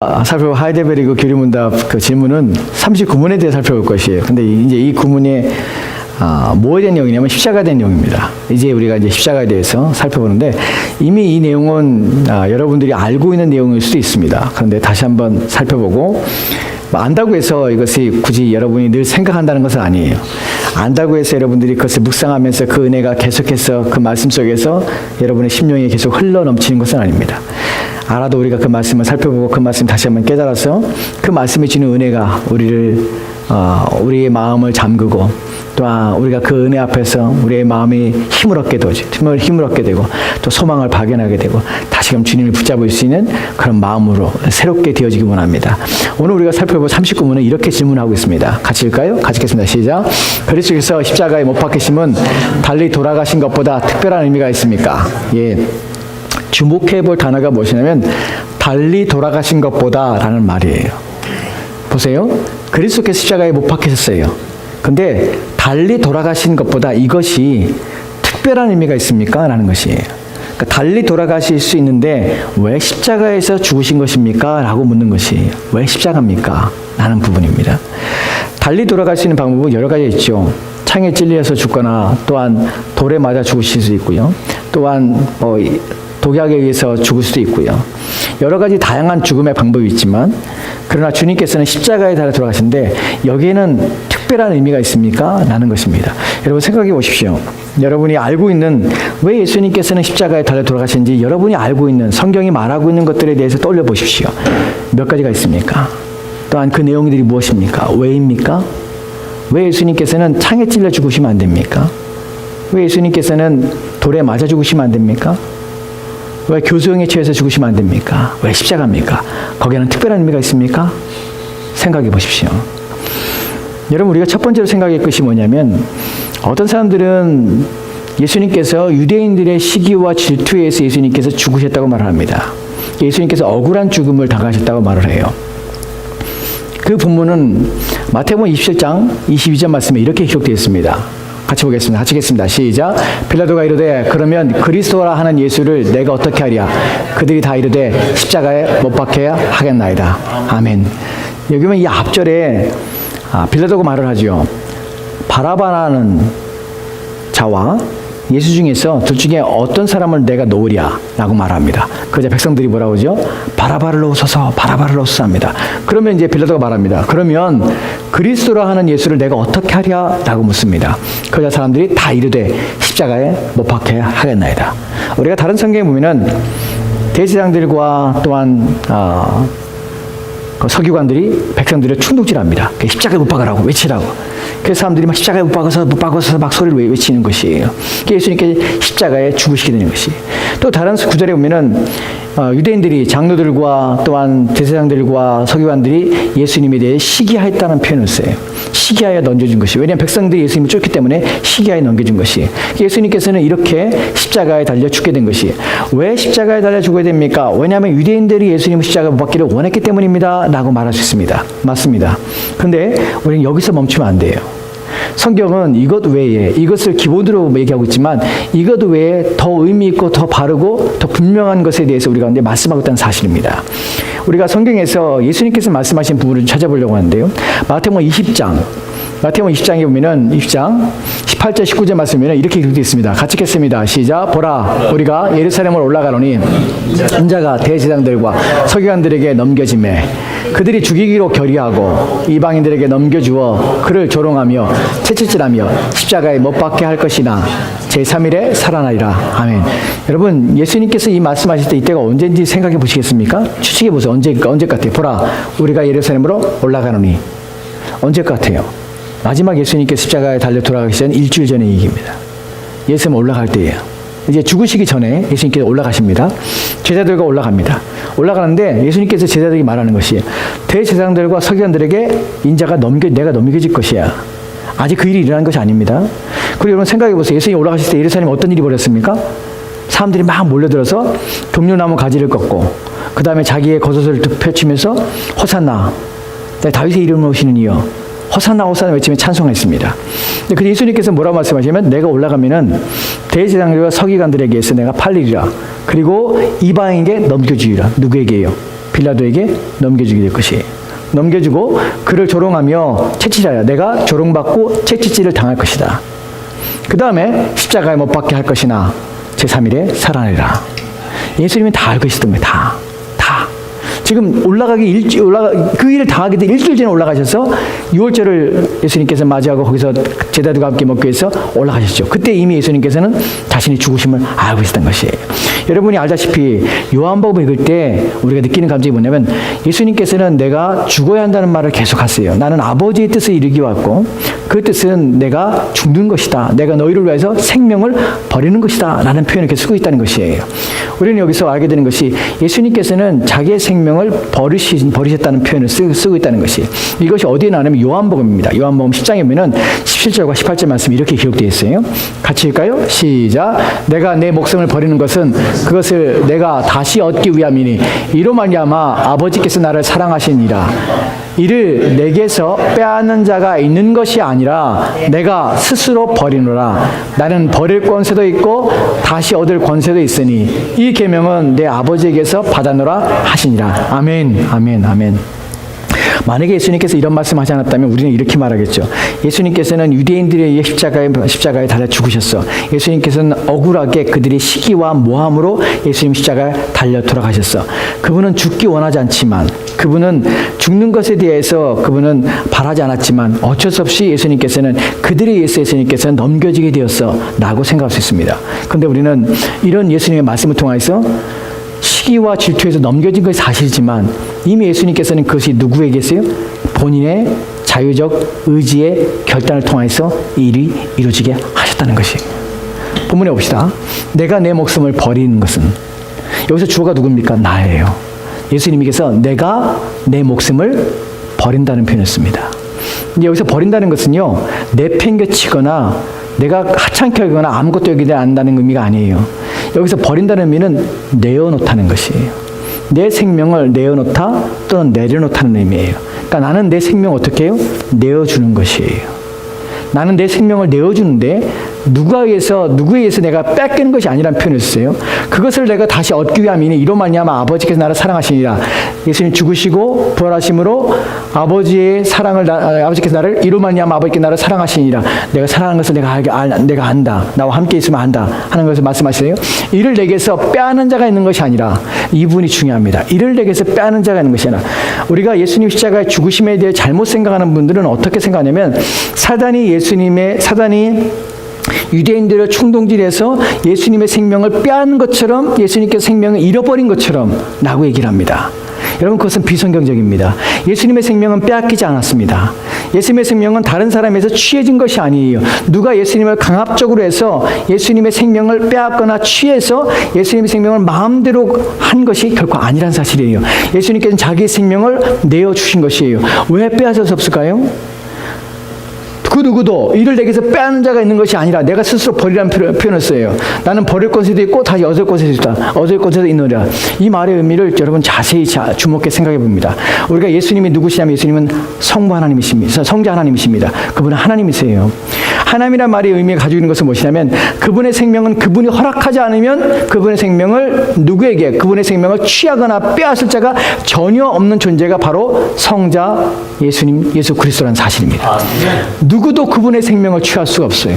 살펴볼 하이델베르그 교리문답 그 질문은 39문에 대해 살펴볼 것이에요. 근데 이제 이 구문에 뭐에 대한 내용이냐면 십자가에 대한 내용입니다. 이제 우리가 이제 십자가에 대해서 살펴보는데 이미 이 내용은 여러분들이 알고 있는 내용일 수도 있습니다. 그런데 다시 한번 살펴보고 안다고 해서 이것이 굳이 여러분이 늘 생각한다는 것은 아니에요. 안다고 해서 여러분들이 그것을 묵상하면서 그 은혜가 계속해서 그 말씀 속에서 여러분의 심령에 계속 흘러 넘치는 것은 아닙니다. 알아도 우리가 그 말씀을 살펴보고 그 말씀 다시 한번 깨달아서 그 말씀이 주는 은혜가 우리의 마음을 잠그고 또한 우리가 그 은혜 앞에서 우리의 마음이 힘을 얻게 되고 또 소망을 발견하게 되고 다시금 주님을 붙잡을 수 있는 그런 마음으로 새롭게 되어지기 원합니다. 오늘 우리가 살펴볼 39문은 이렇게 질문하고 있습니다. 같이 읽을까요? 같이 읽겠습니다. 시작. 그리스도께서 십자가에 못 박히심은 달리 돌아가신 것보다 특별한 의미가 있습니까? 예. 주목해 볼 단어가 무엇이냐면 달리 돌아가신 것보다 라는 말이에요. 보세요. 그리스도께서 십자가에 못 박히셨어요. 근데 달리 돌아가신 것보다 이것이 특별한 의미가 있습니까? 라는 것이에요. 그러니까 달리 돌아가실 수 있는데 왜 십자가에서 죽으신 것입니까? 라고 묻는 것이에요. 왜 십자가입니까? 라는 부분입니다. 달리 돌아갈 수 있는 방법은 여러 가지 있죠. 창에 찔려서 죽거나 또한 돌에 맞아 죽으실 수 있고요. 또한 독약에 의해서 죽을 수도 있고요. 여러 가지 다양한 죽음의 방법이 있지만 그러나 주님께서는 십자가에 달려 돌아가시는데 여기에는 특별한 의미가 있습니까? 라는 것입니다. 여러분 생각해 보십시오. 여러분이 알고 있는 왜 예수님께서는 십자가에 달려 돌아가시는지 여러분이 알고 있는 성경이 말하고 있는 것들에 대해서 떠올려 보십시오. 몇 가지가 있습니까? 또한 그 내용들이 무엇입니까? 왜입니까? 왜 예수님께서는 창에 찔려 죽으시면 안 됩니까? 왜 예수님께서는 돌에 맞아 죽으시면 안 됩니까? 왜 교수형에 처해서 죽으시면 안 됩니까? 왜 십자가입니까? 거기에는 특별한 의미가 있습니까? 생각해 보십시오. 여러분 우리가 첫 번째로 생각할 것이 뭐냐면 어떤 사람들은 예수님께서 유대인들의 시기와 질투에 의해서 예수님께서 죽으셨다고 말을 합니다. 예수님께서 억울한 죽음을 당하셨다고 말을 해요. 그 본문은 마태복음 27장 22절 말씀에 이렇게 기록되어 있습니다. 같이 보겠습니다. 같이 읽겠습니다. 시작. 빌라도가 이르되 그러면 그리스도라 하는 예수를 내가 어떻게 하랴? 그들이 다 이르되 십자가에 못 박혀야 하겠나이다. 아멘. 여기 보면 이 앞절에 빌라도가 말을 하죠. 바라바라는 자와 예수 중에서 둘 중에 어떤 사람을 내가 놓으랴? 라고 말합니다. 그러자 백성들이 뭐라고 하죠? 바라바를 놓으소서, 바라바를 놓으소서 합니다. 그러면 이제 빌라도가 말합니다. 그러면 그리스도라 하는 예수를 내가 어떻게 하랴? 라고 묻습니다. 그러자 사람들이 다 이르되 십자가에 못 박혀야 하겠나이다. 우리가 다른 성경에 보면은 대제사장들과 또한 그 서기관들이 백성들을 충동질합니다. 십자가에 못 박으라고 외치라고. 그래서 사람들이 막 십자가에 못 박아서 막 소리를 외치는 것이에요. 예수님께 십자가에 죽으시게 되는 것이. 또 다른 구절에 보면은 유대인들이 장로들과 또한 대제사장들과 서기관들이 예수님에 대해 시기하였다는 표현을 써요. 시기하여 넘겨준 것이. 왜냐하면 백성들이 예수님을 쫓기 때문에 시기하여 넘겨준 것이. 예수님께서는 이렇게 십자가에 달려 죽게 된 것이. 왜 십자가에 달려 죽어야 됩니까? 왜냐하면 유대인들이 예수님을 십자가에 못 박기를 원했기 때문입니다. 라고 말할 수 있습니다. 맞습니다. 그런데 우리는 여기서 멈추면 안 돼요. 성경은 이것 외에 이것을 기본으로 얘기하고 있지만 이것 외에 더 의미 있고 더 바르고 더 분명한 것에 대해서 우리가 근데 말씀하고 있다는 사실입니다. 우리가 성경에서 예수님께서 말씀하신 부분을 찾아보려고 하는데요. 마태복음 20장에 보면은 20장 18절 19절 말씀에는 이렇게 기록되어 있습니다. 같이 읽겠습니다. 시작. 보라 우리가 예루살렘으로 올라가노니 인자가 대제사장들과 서기관들에게 넘겨지매 그들이 죽이기로 결의하고 이방인들에게 넘겨주어 그를 조롱하며 채찍질하며 십자가에 못 박게 할 것이나 제3일에 살아나리라. 아멘. 여러분 예수님께서 이 말씀하실 때 이때가 언제인지 생각해 보시겠습니까? 추측해 보세요. 언제 같아요? 보라 우리가 예루살렘으로 올라가노니 언제 같아요? 마지막 예수님께서 십자가에 달려 돌아가기 전 일주일 전의 얘기입니다. 예수님 올라갈 때예요. 이제 죽으시기 전에 예수님께서 올라가십니다. 제자들과 올라갑니다. 올라가는데 예수님께서 제자들에게 말하는 것이 대제사장들과 서기관들에게 인자가 내가 넘겨질 것이야. 아직 그 일이 일어난 것이 아닙니다. 그리고 여러분 생각해 보세요. 예수님이 올라가실 때 예루살렘에 어떤 일이 벌어졌습니까? 사람들이 막 몰려들어서 종려나무 가지를 꺾고 그 다음에 자기의 겉옷을 펼치면서 호산나 다윗의 이름으로 오시는 이여 호산나 호산나 외치며 찬송했습니다. 근데 그 예수님께서 뭐라고 말씀하시면 내가 올라가면은 대제사장들과 서기관들에게서 내가 팔리리라. 그리고 이방인에게 넘겨주리라. 누구에게요? 빌라도에게 넘겨주게 될 것이에요. 넘겨주고 그를 조롱하며 채찍질하여 내가 조롱받고 채찍질을 당할 것이다. 그 다음에 십자가에 못 박게 할 것이나 제3일에 살아내리라. 예수님이 다 알고 있었던 거예요. 다. 지금 그 일을 다 하기 전에 일주일 전에 올라가셔서 유월절을 예수님께서 맞이하고 거기서 제자들과 함께 먹기 위해서 올라가셨죠. 그때 이미 예수님께서는 자신이 죽으심을 알고 있었던 것이에요. 여러분이 알다시피 요한복음 읽을 때 우리가 느끼는 감정이 뭐냐면 예수님께서는 내가 죽어야 한다는 말을 계속 하세요. 나는 아버지의 뜻을 이루기 왔고 그 뜻은 내가 죽는 것이다. 내가 너희를 위해서 생명을 버리는 것이다. 라는 표현을 계속 쓰고 있다는 것이에요. 우리는 여기서 알게 되는 것이 예수님께서는 자기의 생명을 버리셨다는 표현을 쓰고 있다는 것이, 이것이 어디에 나오냐면 요한복음입니다. 요한복음 10장에 보면 17절과 18절 말씀이 이렇게 기록되어 있어요. 같이 읽까요? 시작. 내가 내 목숨을 버리는 것은 그것을 내가 다시 얻기 위함이니 이로 말미암아 아버지께서 나를 사랑하시니라. 이를 내게서 빼앗는 자가 있는 것이 아니라 내가 스스로 버리노라. 나는 버릴 권세도 있고 다시 얻을 권세도 있으니 이 계명은 내 아버지에게서 받아노라 하시니라. 아멘, 아멘, 아멘. 만약에 예수님께서 이런 말씀하지 않았다면 우리는 이렇게 말하겠죠. 예수님께서는 유대인들에 의해 십자가에 달려 죽으셨어. 예수님께서는 억울하게 그들의 시기와 모함으로 예수님 십자가에 달려 돌아가셨어. 그분은 죽기 원하지 않지만, 그분은 죽는 것에 대해서 그분은 바라지 않았지만 어쩔 수 없이 예수님께서는 그들에 의해서 예수님께서는 넘겨지게 되었어 라고 생각할 수 있습니다. 그런데 우리는 이런 예수님의 말씀을 통해서 시기와 질투에서 넘겨진 것이 사실이지만 이미 예수님께서는 그것이 누구에게서요? 본인의 자유적 의지의 결단을 통해서 이 일이 이루어지게 하셨다는 것이에요. 본문에 봅시다. 내가 내 목숨을 버리는 것은, 여기서 주어가 누굽니까? 나예요. 예수님께서 내가 내 목숨을 버린다는 표현을 씁니다. 근데 여기서 버린다는 것은요, 내팽개치거나 내가 하찮게 하거나 아무것도 여기지 않는다는 의미가 아니에요. 여기서 버린다는 의미는 내어놓다는 것이에요. 내 생명을 내어놓다 또는 내려놓다는 의미예요. 그러니까 나는 내 생명을 어떻게 해요? 내어주는 것이에요. 나는 내 생명을 내어주는데 누구에 의해서 내가 뺏기는 것이 아니라는 표현을 썼어요. 그것을 내가 다시 얻기 위함이니 이로 말미암아 아버지께서 나를 사랑하시니라. 예수님 죽으시고 부활하심으로 아버지의 사랑을 아버지께서 나를 이로 말미암아 아버지께서 나를 사랑하시니라. 내가 사랑하는 것을 내가 안다. 나와 함께 있으면 안다 하는 것을 말씀하시네요. 이를 내게서 빼앗는 자가 있는 것이 아니라, 이 부분이 중요합니다. 이를 내게서 빼앗는 자가 있는 것이 아니라, 우리가 예수님 십자가의 죽으심에 대해 잘못 생각하는 분들은 어떻게 생각하냐면 사단이 유대인들을 충동질해서 예수님의 생명을 빼앗는 것처럼, 예수님께서 생명을 잃어버린 것처럼 라고 얘기를 합니다. 여러분, 그것은 비성경적입니다. 예수님의 생명은 빼앗기지 않았습니다. 예수님의 생명은 다른 사람에서 취해진 것이 아니에요. 누가 예수님을 강압적으로 해서 예수님의 생명을 빼앗거나 취해서 예수님의 생명을 마음대로 한 것이 결코 아니란 사실이에요. 예수님께서는 자기의 생명을 내어주신 것이에요. 왜 빼앗을 수 없을까요? 그 누구도 이를 내게서 빼앗는 자가 있는 것이 아니라 내가 스스로 버리라는 표현을 써요. 나는 버릴 권세도 있고 다시 얻을 권세도 있다. 얻을 권세도 있느니라. 이 말의 의미를 여러분 자세히 주목해 생각해 봅니다. 우리가 예수님이 누구시냐면 예수님은 성부 하나님이십니다. 성자 하나님이십니다. 그분은 하나님이세요. 하나님이란 말의 의미가 가지고 있는 것은 무엇이냐면 그분의 생명은 그분이 허락하지 않으면 그분의 생명을 누구에게 그분의 생명을 취하거나 빼앗을 자가 전혀 없는 존재가 바로 성자 예수님 예수 그리스도라는 사실입니다. 누구도 그분의 생명을 취할 수가 없어요.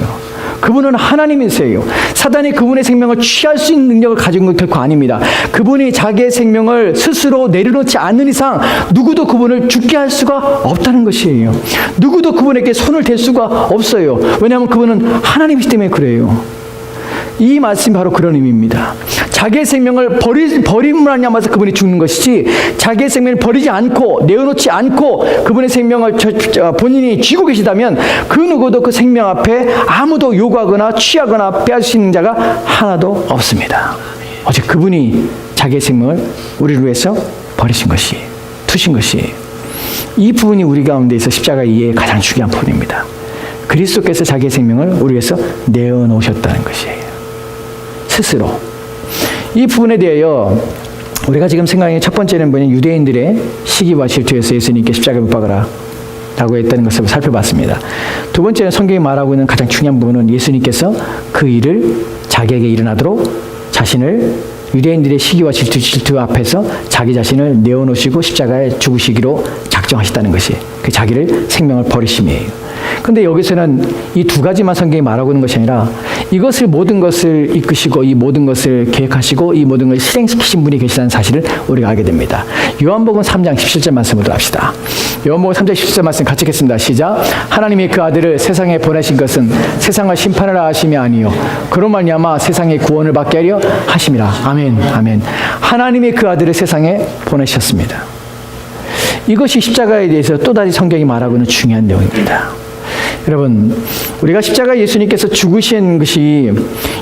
그분은 하나님이세요. 사단이 그분의 생명을 취할 수 있는 능력을 가진 건 결코 아닙니다. 그분이 자기의 생명을 스스로 내려놓지 않는 이상 누구도 그분을 죽게 할 수가 없다는 것이에요. 누구도 그분에게 손을 댈 수가 없어요. 왜냐하면 그분은 하나님이기 때문에 그래요. 이 말씀이 바로 그런 의미입니다. 자기의 생명을 버림으로 말미암아서 그분이 죽는 것이지, 자기의 생명을 버리지 않고 내어놓지 않고 그분의 생명을 본인이 쥐고 계시다면 그 누구도 그 생명 앞에 아무도 요구하거나 취하거나 빼앗을 수 있는 자가 하나도 없습니다. 오직 그분이 자기의 생명을 우리를 위해서 버리신 것이, 투신 것이, 이 부분이 우리 가운데 있어 십자가 이해의 가장 중요한 부분입니다. 그리스도께서 자기의 생명을 우리 위해서 내어놓으셨다는 것이에요. 스스로. 이 부분에 대하여 우리가 지금 생각하는 첫 번째는 뭐냐, 유대인들의 시기와 질투에서 예수님께 십자가에 못 박으라 라고 했다는 것을 살펴봤습니다. 두 번째는 성경이 말하고 있는 가장 중요한 부분은 예수님께서 그 일을 자기에게 일어나도록 자신을 유대인들의 시기와 질투 앞에서 자기 자신을 내어놓으시고 십자가에 죽으시기로 작정하셨다는 것이 그 자기를 생명을 버리심이에요. 근데 여기서는 이 두 가지만 성경이 말하고 있는 것이 아니라 이것을 모든 것을 이끄시고 이 모든 것을 계획하시고 이 모든 것을 실행시키신 분이 계시다는 사실을 우리가 알게 됩니다. 요한복음 3장 17절 말씀으로 합시다. 요한복음 3장 17절 말씀 같이 읽겠습니다. 시작. 하나님이 그 아들을 세상에 보내신 것은 세상을 심판하라 하심이 아니요 그로 말미암아 세상의 구원을 받게 하려 하심이라. 아멘. 아멘. 하나님이 그 아들을 세상에 보내셨습니다. 이것이 십자가에 대해서 또다시 성경이 말하고 있는 중요한 내용입니다. 여러분, 우리가 십자가 예수님께서 죽으신 것이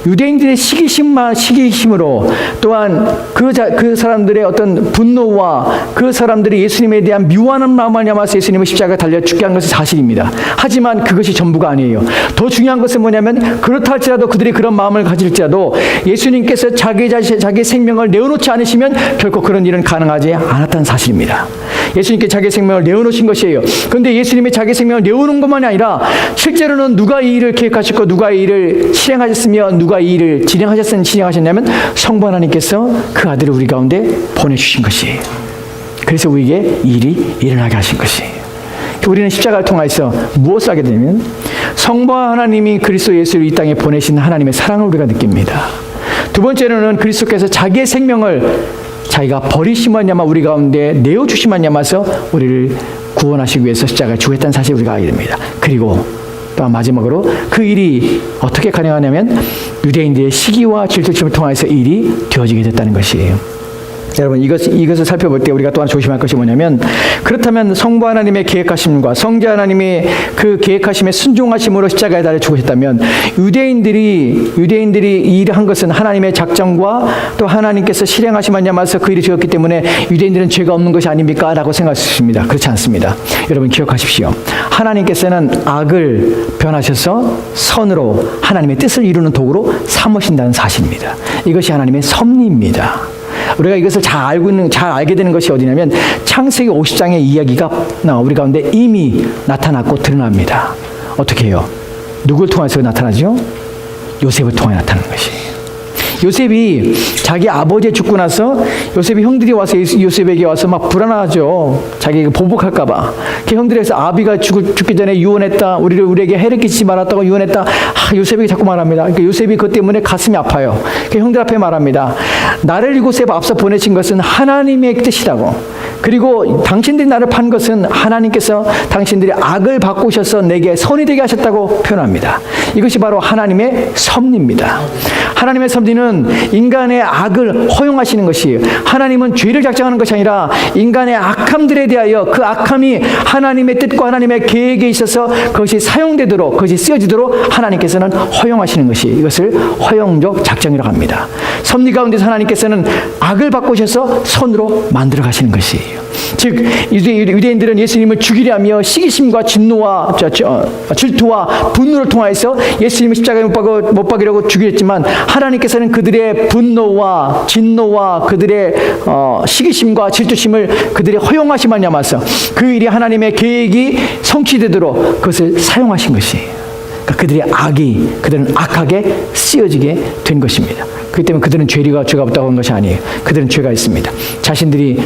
유대인들의 시기심으로 또한 그 사람들의 어떤 분노와 그 사람들이 예수님에 대한 미워하는 마음을 담아서 예수님을 십자가에 달려 죽게 한 것은 사실입니다. 하지만 그것이 전부가 아니에요. 더 중요한 것은 뭐냐면 그렇다 할지라도 그들이 그런 마음을 가질지라도 예수님께서 자기 생명을 내어놓지 않으시면 결코 그런 일은 가능하지 않았다는 사실입니다. 예수님께 자기 생명을 내어놓으신 것이에요. 그런데 예수님이 자기 생명을 내어놓은 것만이 아니라 실제로는 누가 이 일을 계획하셨고 누가 이 일을 실행하셨으며 누가 이 일을 진행하셨냐면 성부 하나님께서 그 아들을 우리 가운데 보내주신 것이에요. 그래서 우리에게 이 일이 일어나게 하신 것이에요. 우리는 십자가를 통해서 무엇을 하게 되냐면 성부 하나님이 그리스도 예수를 이 땅에 보내신 하나님의 사랑을 우리가 느낍니다. 두 번째로는 그리스도께서 자기의 생명을 자기가 버리심만 우리 가운데 내어주심만 야마서 우리를 구원하시기 위해서 십자가에 죽었다는 사실을 우리가 알게 됩니다. 그리고 또 마지막으로 그 일이 어떻게 가능하냐면 유대인들의 시기와 질투심을 통해서 일이 되어지게 됐다는 것이에요. 여러분, 이것을 살펴볼 때 우리가 또한 조심할 것이 뭐냐면 그렇다면 성부 하나님의 계획하심과 성자 하나님의 그 계획하심에 순종하심으로 십자가에 달려 죽으셨다면 유대인들이 이 일을 한 것은 하나님의 작정과 또 하나님께서 실행하심만 야마서 그 일이 되었기 때문에 유대인들은 죄가 없는 것이 아닙니까? 라고 생각할 수 있습니다. 그렇지 않습니다. 여러분 기억하십시오. 하나님께서는 악을 변하셔서 선으로 하나님의 뜻을 이루는 도구로 삼으신다는 사실입니다. 이것이 하나님의 섭리입니다. 우리가 이것을 잘 알게 되는 것이 어디냐면 창세기 50장의 이야기가 우리 가운데 이미 나타났고 드러납니다. 어떻게 해요? 누굴 통해서 나타나죠? 요셉을 통해 나타나는 것이에요. 요셉이 자기 아버지 죽고 나서 요셉이 형들이 와서 요셉에게 와서 막 불안하죠. 자기가 보복할까 봐. 그 형들이 해서 아비가 죽기 전에 유언했다. 우리에게 해를 끼치지 말았다고 유언했다. 요셉에게 자꾸 말합니다. 그러니까 요셉이 그것 때문에 가슴이 아파요. 그 형들 앞에 말합니다. 나를 이곳에 앞서 보내신 것은 하나님의 뜻이라고. 그리고 당신들이 나를 판 것은 하나님께서 당신들이 악을 바꾸셔서 내게 선이 되게 하셨다고 표현합니다. 이것이 바로 하나님의 섭리입니다. 하나님의 섭리는 인간의 악을 허용하시는 것이에요. 하나님은 죄를 작정하는 것이 아니라 인간의 악함들에 대하여 그 악함이 하나님의 뜻과 하나님의 계획에 있어서 그것이 사용되도록 그것이 쓰여지도록 하나님께서는 허용하시는 것이 이것을 허용적 작정이라고 합니다. 섭리 가운데서 하나님께서는 악을 바꾸셔서 선으로 만들어 가시는 것이에요. 즉 유대인들은 예수님을 죽이려 하며 시기심과 진노와 질투와 분노를 통하여서 예수님을 십자가에 못 박으려고 죽이랬지만 하나님께서는 그들의 분노와 진노와 그들의 시기심과 질투심을 그들의 허용하심만 야마서 그 일이 하나님의 계획이 성취되도록 그것을 사용하신 것이에요. 그들은 악하게 쓰여지게 된 것입니다. 그렇기 때문에 그들은 죄가 없다고 한 것이 아니에요. 그들은 죄가 있습니다. 자신들의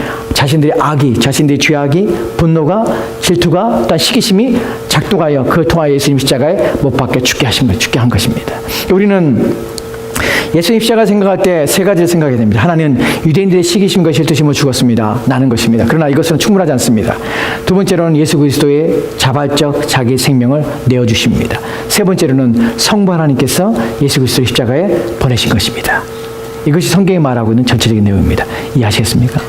악이, 자신들의 죄악이, 분노가, 질투가, 또한 시기심이 작동하여 그걸 통하여 예수님 십자가에 못 박혀 죽게 한 것입니다. 우리는 예수님 십자가 생각할 때 세 가지를 생각하게 됩니다. 하나는 유대인들의 시기심과 질투심으로 죽었습니다. 나는 것입니다. 그러나 이것은 충분하지 않습니다. 두 번째로는 예수 그리스도의 자발적 자기 생명을 내어주십니다. 세 번째로는 성부 하나님께서 예수 그리스도의 십자가에 보내신 것입니다. 이것이 성경이 말하고 있는 전체적인 내용입니다. 이해하시겠습니까?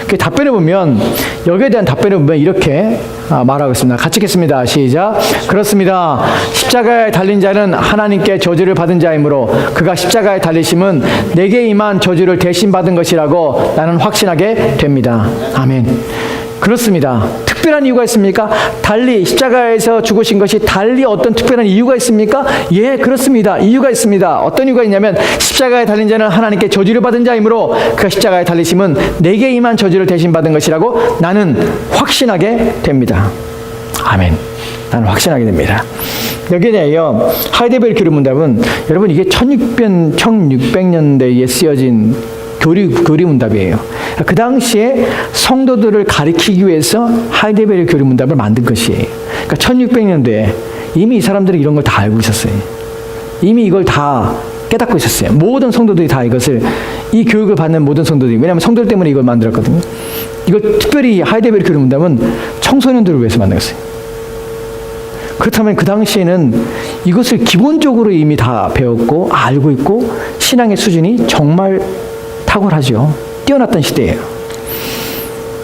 그 답변을 보면 여기에 대한 답변을 보면 이렇게 말하고 있습니다. 같이 읽겠습니다. 시작. 그렇습니다. 십자가에 달린 자는 하나님께 저주를 받은 자이므로 그가 십자가에 달리심은 내게 임한 저주를 대신 받은 것이라고 나는 확신하게 됩니다. 아멘. 그렇습니다. 특별한 이유가 있습니까? 달리 십자가에서 죽으신 것이 달리 어떤 특별한 이유가 있습니까? 예, 그렇습니다. 이유가 있습니다. 어떤 이유가 있냐면 십자가에 달린 자는 하나님께 저주를 받은 자이므로 그 십자가에 달리심은 내게 임한 저주를 대신 받은 것이라고 나는 확신하게 됩니다. 아멘. 나는 확신하게 됩니다. 여기에 대하여 하이델베르 교리 문답은 여러분 이게 1600년대에 쓰여진 교리문답이에요. 그 당시에 성도들을 가리키기 위해서 하이데베르 교리문답을 만든 것이에요. 그러니까 1600년대에 이미 이 사람들이 이런 걸 다 알고 있었어요. 이미 이걸 다 깨닫고 있었어요. 모든 성도들이 다 이 교육을 받는 모든 성도들이, 왜냐하면 성도들 때문에 이걸 만들었거든요. 이걸 특별히 하이데베르 교리문답은 청소년들을 위해서 만들었어요. 그렇다면 그 당시에는 이것을 기본적으로 이미 다 배웠고 알고 있고 신앙의 수준이 정말 탁월하죠. 뛰어났던 시대예요.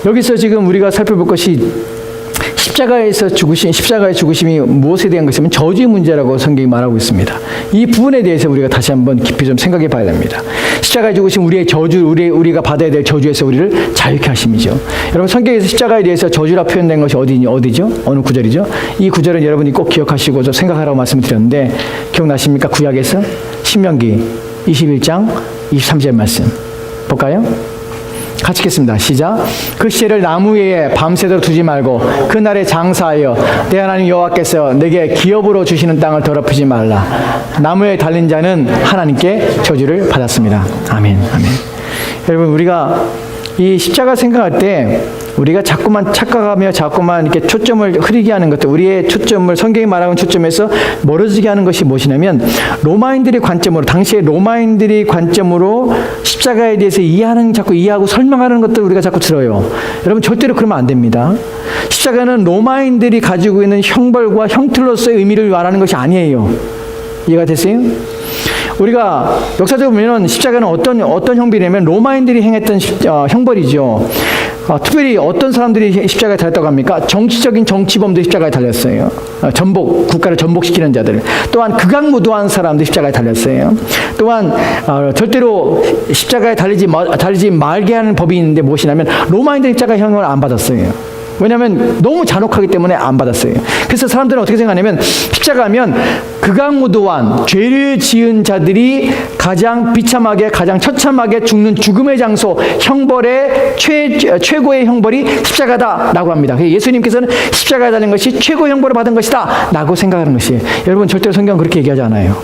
여기서 지금 우리가 살펴볼 것이 십자가의 죽으심이 무엇에 대한 것이면 저주의 문제라고 성경이 말하고 있습니다. 이 부분에 대해서 우리가 다시 한번 깊이 좀 생각해 봐야 됩니다. 십자가의 죽으심, 우리의 저주, 우리가 받아야 될 저주에서 우리를 자유케 하심이죠. 여러분, 성경에서 십자가에 대해서 저주라 표현된 것이 어디죠? 어느 구절이죠? 이 구절은 여러분이 꼭 기억하시고 좀 생각하라고 말씀을 드렸는데, 기억나십니까? 구약에서 신명기 21장 23절 말씀 볼까요? 같이 읽겠습니다. 시작. 그 씨를 나무 위에 밤새도록 두지 말고 그날에 장사하여 내 하나님 여호와께서 내게 기업으로 주시는 땅을 더럽히지 말라. 나무에 달린 자는 하나님께 저주를 받았습니다. 아멘. 아멘. 여러분, 우리가 이 십자가 생각할 때 우리가 자꾸만 착각하며 자꾸만 이렇게 초점을 흐리게 하는 것들, 우리의 초점을 성경이 말하는 초점에서 멀어지게 하는 것이 무엇이냐면, 로마인들의 관점으로, 당시에 로마인들의 관점으로 십자가에 대해서 자꾸 이해하고 설명하는 것들 우리가 자꾸 들어요. 여러분, 절대로 그러면 안 됩니다. 십자가는 로마인들이 가지고 있는 형벌과 형틀로서의 의미를 말하는 것이 아니에요. 이해가 됐어요? 우리가 역사적으로 보면 십자가는 어떤 형벌이냐면 로마인들이 행했던 형벌이죠. 특별히 어떤 사람들이 십자가에 달렸다고 합니까? 정치적인 정치범들이 십자가에 달렸어요. 국가를 전복시키는 자들. 또한 극악무도한 사람들이 십자가에 달렸어요. 또한 절대로 십자가에 달리지 말게 하는 법이 있는데 무엇이냐면, 로마인들이 십자가형을 안 받았어요. 왜냐하면 너무 잔혹하기 때문에 안 받았어요. 그래서 사람들은 어떻게 생각하냐면, 십자가면 극악무도한 죄를 지은 자들이 가장 비참하게, 가장 처참하게 죽는 죽음의 장소, 형벌의 최고의 형벌이 십자가다라고 합니다. 예수님께서는 십자가에 달린 것이 최고의 형벌을 받은 것이다 라고 생각하는 것이에요. 여러분, 절대로 성경은 그렇게 얘기하지 않아요.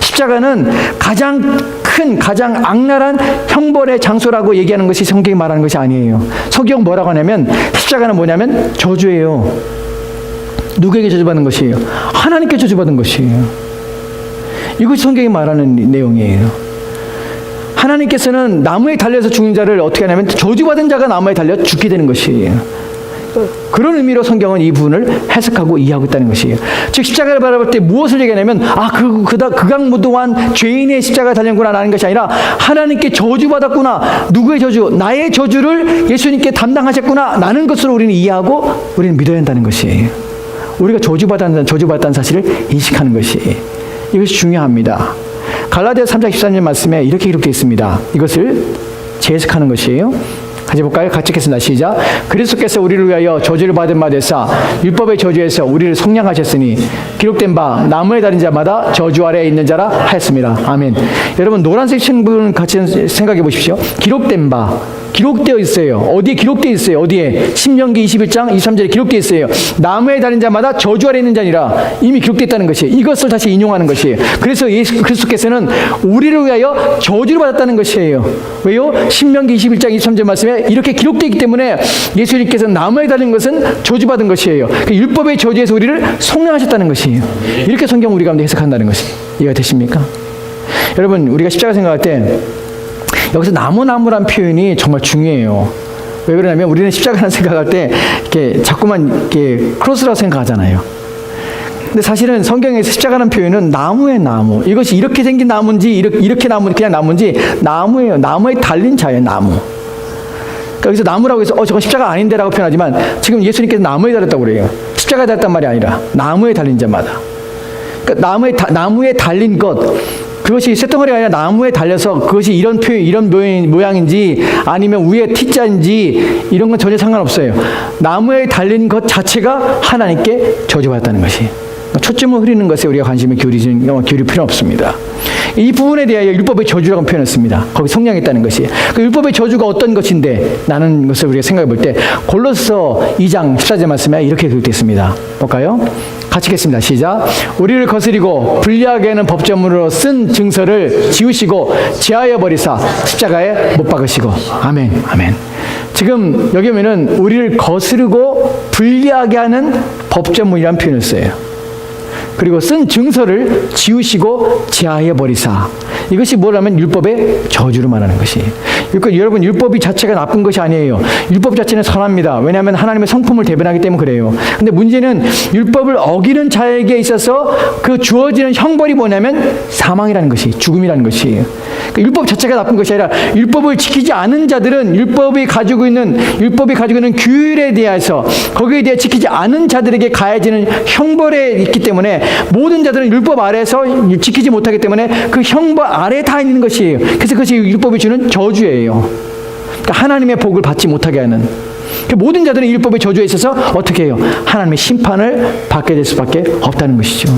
십자가는 가장 큰, 가장 악랄한 형벌의 장소라고 얘기하는 것이 성경이 말하는 것이 아니에요. 성경 뭐라고 하냐면, 십자가는 뭐냐면 저주예요. 누구에게 저주받은 것이에요? 하나님께 저주받은 것이에요. 이것이 성경이 말하는 내용이에요. 하나님께서는 나무에 달려서 죽는 자를 어떻게 하냐면, 저주받은 자가 나무에 달려 죽게 되는 것이에요. 그런 의미로 성경은 이 부분을 해석하고 이해하고 있다는 것이에요. 즉, 십자가를 바라볼 때 무엇을 얘기하냐면, 극악무도한 죄인의 십자가에 달렸구나 라는 것이 아니라, 하나님께 저주받았구나, 누구의 저주? 나의 저주를 예수님께 담당하셨구나 라는 것으로 우리는 이해하고 우리는 믿어야 한다는 것이에요. 우리가 저주받았다는 사실을 인식하는 것이에요. 이것이 중요합니다. 갈라디아 3장 13절 말씀에 이렇게 기록되어 있습니다. 이것을 재해석하는 것이에요. 같이 볼까요? 같이 읽겠습니다. 시작. 그리스도께서 우리를 위하여 저주를 받은 바 되사 율법의 저주에서 우리를 속량하셨으니 기록된 바 나무에 달린 자마다 저주 아래에 있는 자라 하였습니다. 아멘. 여러분, 노란색 신분 같이 생각해 보십시오. 기록되어 있어요. 어디에 기록되어 있어요? 어디에? 신명기 21장 23절에 기록되어 있어요. 나무에 달린 자마다 저주 아래 있는 자니라. 이미 기록되어 있다는 것이에요. 이것을 다시 인용하는 것이에요. 그래서 예수 그리스도께서는 우리를 위하여 저주를 받았다는 것이에요. 왜요? 신명기 21장 23절 말씀에 이렇게 기록되어 있기 때문에 예수님께서 나무에 달린 것은 저주받은 것이에요. 율법의 저주에서 우리를 속량하셨다는 것이에요. 이렇게 성경 우리 가운데 해석한다는 것이 이해가 되십니까? 여러분, 우리가 십자가 생각할 때 여기서 나무란 표현이 정말 중요해요. 왜 그러냐면, 우리는 십자가를 생각할 때 이렇게 자꾸만 이렇게 크로스라고 생각하잖아요. 근데 사실은 성경에서 십자가라는 표현은 나무의 나무. 이것이 이렇게 생긴 나무인지 이렇게 나무, 그냥 나무인지 나무예요. 나무에 달린 자예요. 나무. 그러니까 여기서 나무라고 해서 저건 십자가 아닌데라고 표현하지만, 지금 예수님께서 나무에 달렸다고 그래요. 십자가에 달렸단 말이 아니라 나무에 달린 자마다. 그러니까 나무에 달린 것, 그것이 쇳덩어리가 아니라 나무에 달려서 그것이 이런 모양인지 아니면 위에 T자인지 이런 건 전혀 상관없어요. 나무에 달린 것 자체가 하나님께 저주받았다는 것이. 초점을 흐리는 것에 우리가 관심을 기울일 필요 없습니다. 이 부분에 대하여 율법의 저주라고 표현했습니다. 거기 속량했다는 것이. 그 율법의 저주가 어떤 것인데 라는 것을 우리가 생각해 볼 때, 골로새 2장 14절 말씀에 이렇게 기록되어 있습니다. 볼까요? 같이 읽겠습니다. 시작. 우리를 거스리고 불리하게 하는 법조문으로 쓴 증서를 지우시고 제하여 버리사 십자가에 못 박으시고. 아멘. 아멘. 지금 여기 보면은 우리를 거스르고 불리하게 하는 법조문이라는 표현을 써요. 그리고 쓴 증서를 지우시고 제하여 버리사. 이것이 뭐라면 율법의 저주를 말하는 것이. 그러니까 여러분, 율법이 자체가 나쁜 것이 아니에요. 율법 자체는 선합니다. 왜냐하면 하나님의 성품을 대변하기 때문에 그래요. 근데 문제는 율법을 어기는 자에게 있어서 그 주어지는 형벌이 뭐냐면 사망이라는 것이, 죽음이라는 것이. 그러니까 율법 자체가 나쁜 것이 아니라 율법을 지키지 않은 자들은 율법이 가지고 있는 규율에 대해서 거기에 대해 지키지 않은 자들에게 가해지는 형벌에 있기 때문에 모든 자들은 율법 아래에서 지키지 못하기 때문에 그 형벌 아래에 다 있는 것이에요. 그래서 그것이 율법이 주는 저주예요. 그러니까 하나님의 복을 받지 못하게 하는. 모든 자들은 율법의 저주에 있어서 어떻게 해요? 하나님의 심판을 받게 될 수밖에 없다는 것이죠.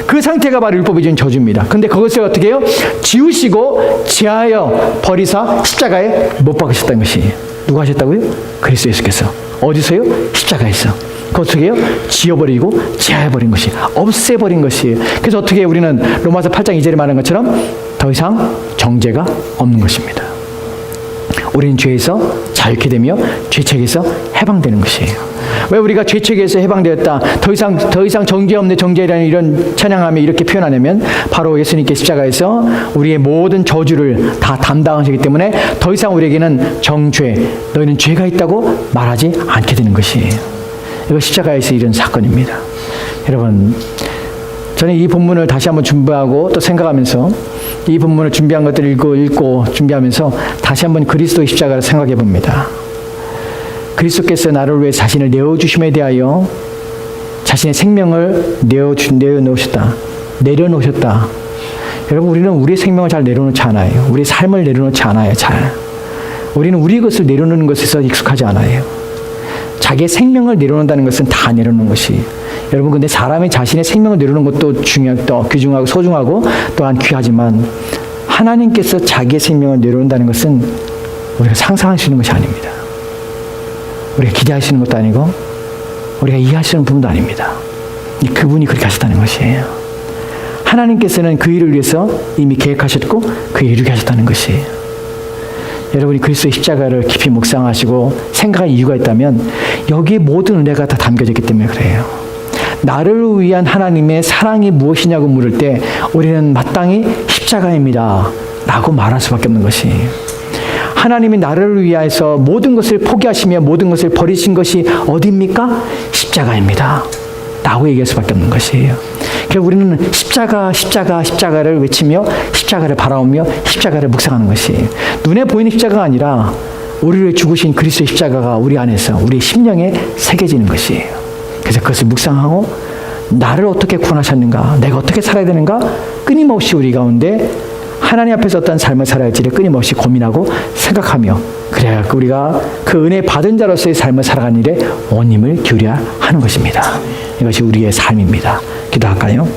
그 상태가 바로 율법이 준 저주입니다. 근데 그것을 어떻게 해요? 지우시고 제하여 버리사 십자가에 못 박으셨다는 것이. 누가 하셨다고요? 그리스도 예수께서. 어디서요? 십자가에서. 그 어떻게 해요? 지워버리고 제하여버린 것이, 없애버린 것이에요. 그래서 어떻게 해요? 우리는 로마서 8장 2절에 말한 것처럼 더 이상 정죄가 없는 것입니다. 우리는 죄에서 자유케 되며 죄책에서 해방되는 것이에요. 왜 우리가 죄책에서 해방되었다, 더 이상 정죄 없는 정죄라는 이런 찬양하며 이렇게 표현하냐면 바로 예수님께 십자가에서 우리의 모든 저주를 다 담당하시기 때문에 더 이상 우리에게는 정죄, 너희는 죄가 있다고 말하지 않게 되는 것이에요. 이거 십자가에서 이런 사건입니다. 여러분, 저는 이 본문을 다시 한번 준비하고 또 생각하면서 이 본문을 준비한 것들을 읽고 준비하면서 다시 한번 그리스도의 십자가를 생각해 봅니다. 그리스도께서 나를 위해 자신을 내어주심에 대하여 자신의 생명을 내려놓으셨다. 여러분, 우리는 우리의 생명을 잘 내려놓지 않아요. 우리의 삶을 내려놓지 않아요. 우리는 우리 것을 내려놓는 것에서 익숙하지 않아요. 자기의 생명을 내려놓는다는 것은 다 내려놓는 것이. 여러분, 근데 사람이 자신의 생명을 내려놓는 것도 또 귀중하고 소중하고 또한 귀하지만 하나님께서 자기의 생명을 내려놓는다는 것은 우리가 상상할 수 있는 것이 아닙니다. 우리가 기대할 수 있는 것도 아니고 우리가 이해할 수 있는 부분도 아닙니다. 그분이 그렇게 하셨다는 것이에요. 하나님께서는 그 일을 위해서 이미 계획하셨고 그 일을 이루게 하셨다는 것이에요. 여러분이 그리스도의 십자가를 깊이 묵상하시고 생각할 이유가 있다면 여기에 모든 은혜가 다 담겨졌기 때문에 그래요. 나를 위한 하나님의 사랑이 무엇이냐고 물을 때 우리는 마땅히 십자가입니다 라고 말할 수밖에 없는 것이. 하나님이 나를 위하여서 모든 것을 포기하시며 모든 것을 버리신 것이 어디입니까? 십자가입니다 라고 얘기할 수밖에 없는 것이에요. 그래서 우리는 십자가를 외치며 십자가를 바라보며 십자가를 묵상하는 것이, 눈에 보이는 십자가가 아니라 우리를 죽으신 그리스도의 십자가가 우리 안에서 우리 심령에 새겨지는 것이에요. 그래서 그것을 묵상하고 나를 어떻게 구원하셨는가, 내가 어떻게 살아야 되는가, 끊임없이 우리 가운데 하나님 앞에서 어떤 삶을 살아야 할지를 끊임없이 고민하고 생각하며, 그래야 우리가 그 은혜 받은 자로서의 삶을 살아가는 일에 온 힘을 기울여야 하는 것입니다. 이것이 우리의 삶입니다. 기도할까요?